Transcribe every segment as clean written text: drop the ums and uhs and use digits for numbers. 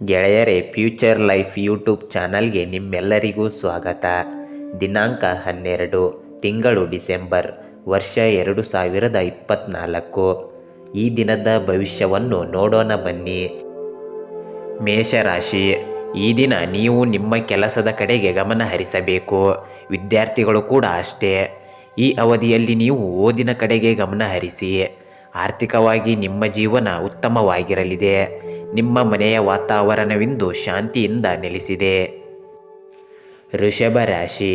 ಗೆಳೆಯರೇ, future life YouTube ಚಾನಲ್ಗೆ ನಿಮ್ಮೆಲ್ಲರಿಗೂ ಸ್ವಾಗತ. ದಿನಾಂಕ 12, ತಿಂಗಳು ಡಿಸೆಂಬರ್, ವರ್ಷ 2024. ಈ ದಿನದ ಭವಿಷ್ಯವನ್ನು ನೋಡೋಣ ಬನ್ನಿ. ಮೇಷರಾಶಿ, ಈ ದಿನ ನೀವು ನಿಮ್ಮ ಕೆಲಸದ ಕಡೆಗೆ ಗಮನ ಹರಿಸಬೇಕು. ವಿದ್ಯಾರ್ಥಿಗಳು ಕೂಡ ಅಷ್ಟೇ. ಈ ಅವಧಿಯಲ್ಲಿ ನೀವು ಓದಿನ ಕಡೆಗೆ ಗಮನ ಹರಿಸಿ. ಆರ್ಥಿಕವಾಗಿ ನಿಮ್ಮ ಜೀವನ ಉತ್ತಮವಾಗಿರಲಿದೆ. ನಿಮ್ಮ ಮನೆಯ ವಾತಾವರಣವಿಂದು ಶಾಂತಿಯಿಂದ ನೆಲೆಸಿದೆ. ವೃಷಭ ರಾಶಿ,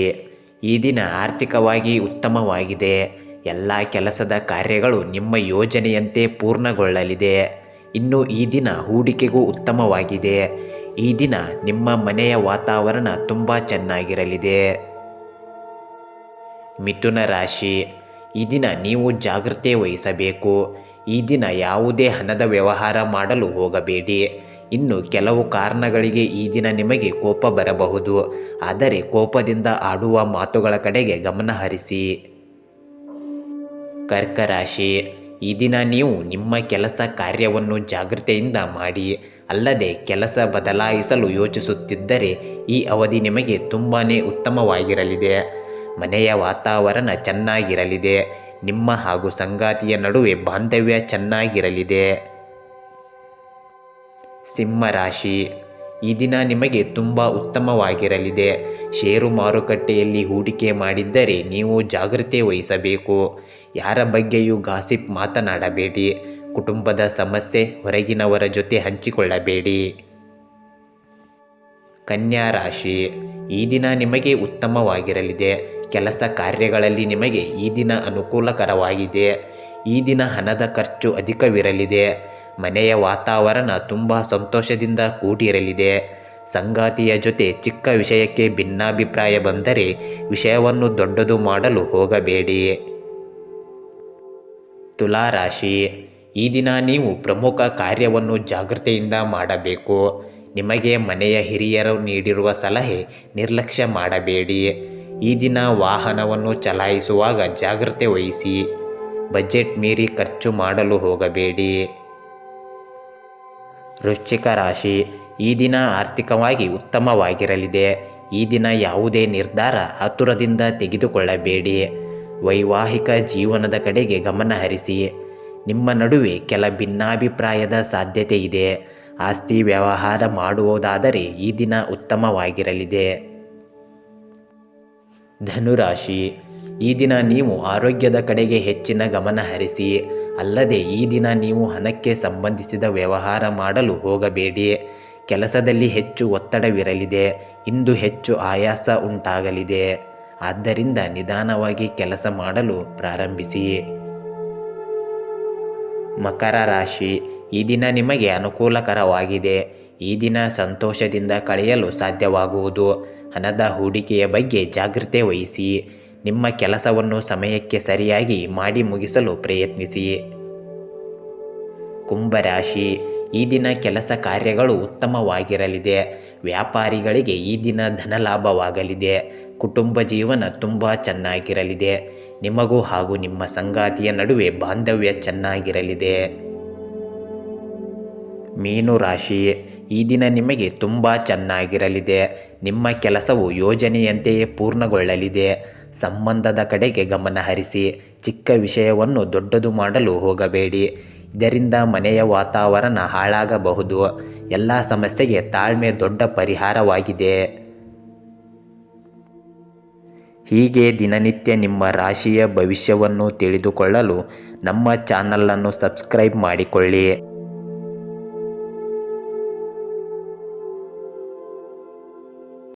ಈ ದಿನ ಆರ್ಥಿಕವಾಗಿ ಉತ್ತಮವಾಗಿದೆ. ಎಲ್ಲ ಕೆಲಸದ ಕಾರ್ಯಗಳು ನಿಮ್ಮ ಯೋಜನೆಯಂತೆ ಪೂರ್ಣಗೊಳ್ಳಲಿದೆ. ಇನ್ನು ಈ ದಿನ ಹೂಡಿಕೆಗೂ ಉತ್ತಮವಾಗಿದೆ. ಈ ದಿನ ನಿಮ್ಮ ಮನೆಯ ವಾತಾವರಣ ತುಂಬ ಚೆನ್ನಾಗಿರಲಿದೆ. ಮಿಥುನ ರಾಶಿ, ಈ ದಿನ ನೀವು ಜಾಗೃತೆ ವಹಿಸಬೇಕು. ಈ ದಿನ ಯಾವುದೇ ಹಣದ ವ್ಯವಹಾರ ಮಾಡಲು ಹೋಗಬೇಡಿ. ಇನ್ನು ಕೆಲವು ಕಾರಣಗಳಿಗೆ ಈ ದಿನ ನಿಮಗೆ ಕೋಪ ಬರಬಹುದು. ಆದರೆ ಕೋಪದಿಂದ ಆಡುವ ಮಾತುಗಳ ಕಡೆಗೆ ಗಮನ ಹರಿಸಿ. ಕರ್ಕ ರಾಶಿ, ಈ ದಿನ ನೀವು ನಿಮ್ಮ ಕೆಲಸ ಕಾರ್ಯವನ್ನು ಜಾಗೃತೆಯಿಂದ ಮಾಡಿ. ಅಲ್ಲದೆ ಕೆಲಸ ಬದಲಾಯಿಸಲು ಯೋಚಿಸುತ್ತಿದ್ದರೆ ಈ ಅವಧಿ ನಿಮಗೆ ತುಂಬಾ ಉತ್ತಮವಾಗಿರಲಿದೆ. ಮನೆಯ ವಾತಾವರಣ ಚೆನ್ನಾಗಿರಲಿದೆ. ನಿಮ್ಮ ಹಾಗೂ ಸಂಗಾತಿಯ ನಡುವೆ ಬಾಂಧವ್ಯ ಚೆನ್ನಾಗಿರಲಿದೆ. ಸಿಂಹ ರಾಶಿ, ಈ ದಿನ ನಿಮಗೆ ತುಂಬ ಉತ್ತಮವಾಗಿರಲಿದೆ. ಷೇರು ಮಾರುಕಟ್ಟೆಯಲ್ಲಿ ಹೂಡಿಕೆ ಮಾಡಿದ್ದರೆ ನೀವು ಜಾಗೃತೆ ವಹಿಸಬೇಕು. ಯಾರ ಬಗ್ಗೆಯೂ ಗಾಸಿಪ್ ಮಾತನಾಡಬೇಡಿ. ಕುಟುಂಬದ ಸಮಸ್ಯೆ ಹೊರಗಿನವರ ಜೊತೆ ಹಂಚಿಕೊಳ್ಳಬೇಡಿ. ಕನ್ಯಾ ರಾಶಿ, ಈ ದಿನ ನಿಮಗೆ ಉತ್ತಮವಾಗಿರಲಿದೆ. ಕೆಲಸ ಕಾರ್ಯಗಳಲ್ಲಿ ನಿಮಗೆ ಈ ದಿನ ಅನುಕೂಲಕರವಾಗಿದೆ. ಈ ದಿನ ಹಣದ ಖರ್ಚು ಅಧಿಕವಿರಲಿದೆ. ಮನೆಯ ವಾತಾವರಣ ತುಂಬ ಸಂತೋಷದಿಂದ ಕೂಡಿರಲಿದೆ. ಸಂಗಾತಿಯ ಜೊತೆ ಚಿಕ್ಕ ವಿಷಯಕ್ಕೆ ಭಿನ್ನಾಭಿಪ್ರಾಯ ಬಂದರೆ ವಿಷಯವನ್ನು ದೊಡ್ಡದು ಮಾಡಲು ಹೋಗಬೇಡಿ. ತುಲಾ ರಾಶಿ, ಈ ದಿನ ನೀವು ಪ್ರಮುಖ ಕಾರ್ಯವನ್ನು ಜಾಗೃತೆಯಿಂದ ಮಾಡಬೇಕು. ನಿಮಗೆ ಮನೆಯ ಹಿರಿಯರು ನೀಡಿರುವ ಸಲಹೆ ನಿರ್ಲಕ್ಷ್ಯ ಮಾಡಬೇಡಿ. ಈ ದಿನ ವಾಹನವನ್ನು ಚಲಾಯಿಸುವಾಗ ಜಾಗ್ರತೆ ವಹಿಸಿ. ಬಜೆಟ್ ಮೀರಿ ಖರ್ಚು ಮಾಡಲು ಹೋಗಬೇಡಿ. ವೃಶ್ಚಿಕ ರಾಶಿ, ಈ ದಿನ ಆರ್ಥಿಕವಾಗಿ ಉತ್ತಮವಾಗಿರಲಿದೆ. ಈ ದಿನ ಯಾವುದೇ ನಿರ್ಧಾರ ಆತುರದಿಂದ ತೆಗೆದುಕೊಳ್ಳಬೇಡಿ. ವೈವಾಹಿಕ ಜೀವನದ ಕಡೆಗೆ ಗಮನ ಹರಿಸಿ. ನಿಮ್ಮ ನಡುವೆ ಕೆಲ ಭಿನ್ನಾಭಿಪ್ರಾಯದ ಸಾಧ್ಯತೆ ಇದೆ. ಆಸ್ತಿ ವ್ಯವಹಾರ ಮಾಡುವುದಾದರೆ ಈ ದಿನ ಉತ್ತಮವಾಗಿರಲಿದೆ. ಧನುರಾಶಿ, ಈ ದಿನ ನೀವು ಆರೋಗ್ಯದ ಕಡೆಗೆ ಹೆಚ್ಚಿನ ಗಮನ ಹರಿಸಿ. ಅಲ್ಲದೆ ಈ ದಿನ ನೀವು ಹಣಕ್ಕೆ ಸಂಬಂಧಿಸಿದ ವ್ಯವಹಾರ ಮಾಡಲು ಹೋಗಬೇಡಿ. ಕೆಲಸದಲ್ಲಿ ಹೆಚ್ಚು ಒತ್ತಡವಿರಲಿದೆ. ಇಂದು ಹೆಚ್ಚು ಆಯಾಸ ಉಂಟಾಗಲಿದೆ. ಆದ್ದರಿಂದ ನಿಧಾನವಾಗಿ ಕೆಲಸ ಮಾಡಲು ಪ್ರಾರಂಭಿಸಿ. ಮಕರ ರಾಶಿ, ಈ ದಿನ ನಿಮಗೆ ಅನುಕೂಲಕರವಾಗಿದೆ. ಈ ದಿನ ಸಂತೋಷದಿಂದ ಕಳೆಯಲು ಸಾಧ್ಯವಾಗುವುದು. ಹಣದ ಹೂಡಿಕೆಯ ಬಗ್ಗೆ ಜಾಗೃತೆ ವಹಿಸಿ. ನಿಮ್ಮ ಕೆಲಸವನ್ನು ಸಮಯಕ್ಕೆ ಸರಿಯಾಗಿ ಮಾಡಿ ಮುಗಿಸಲು ಪ್ರಯತ್ನಿಸಿ. ಕುಂಭರಾಶಿ, ಈ ದಿನ ಕೆಲಸ ಕಾರ್ಯಗಳು ಉತ್ತಮವಾಗಿರಲಿದೆ. ವ್ಯಾಪಾರಿಗಳಿಗೆ ಈ ದಿನ ಧನಲಾಭವಾಗಲಿದೆ. ಕುಟುಂಬ ಜೀವನ ತುಂಬ ಚೆನ್ನಾಗಿರಲಿದೆ. ನಿಮಗೂ ಹಾಗೂ ನಿಮ್ಮ ಸಂಗಾತಿಯ ನಡುವೆ ಬಾಂಧವ್ಯ ಚೆನ್ನಾಗಿರಲಿದೆ. ಮೀನು ರಾಶಿ, ಈ ದಿನ ನಿಮಗೆ ತುಂಬ ಚೆನ್ನಾಗಿರಲಿದೆ. ನಿಮ್ಮ ಕೆಲಸವು ಯೋಜನೆಯಂತೆಯೇ ಪೂರ್ಣಗೊಳ್ಳಲಿದೆ. ಸಂಬಂಧದ ಕಡೆಗೆ ಗಮನ ಹರಿಸಿ. ಚಿಕ್ಕ ವಿಷಯವನ್ನು ದೊಡ್ಡದು ಮಾಡಲು ಹೋಗಬೇಡಿ. ಇದರಿಂದ ಮನೆಯ ವಾತಾವರಣ ಹಾಳಾಗಬಹುದು. ಎಲ್ಲ ಸಮಸ್ಯೆಗೆ ತಾಳ್ಮೆ ದೊಡ್ಡ ಪರಿಹಾರವಾಗಿದೆ. ಹೀಗೆ ದಿನನಿತ್ಯ ನಿಮ್ಮ ರಾಶಿಯ ಭವಿಷ್ಯವನ್ನು ತಿಳಿದುಕೊಳ್ಳಲು ನಮ್ಮ ಚಾನಲನ್ನು ಸಬ್ಸ್ಕ್ರೈಬ್ ಮಾಡಿಕೊಳ್ಳಿ.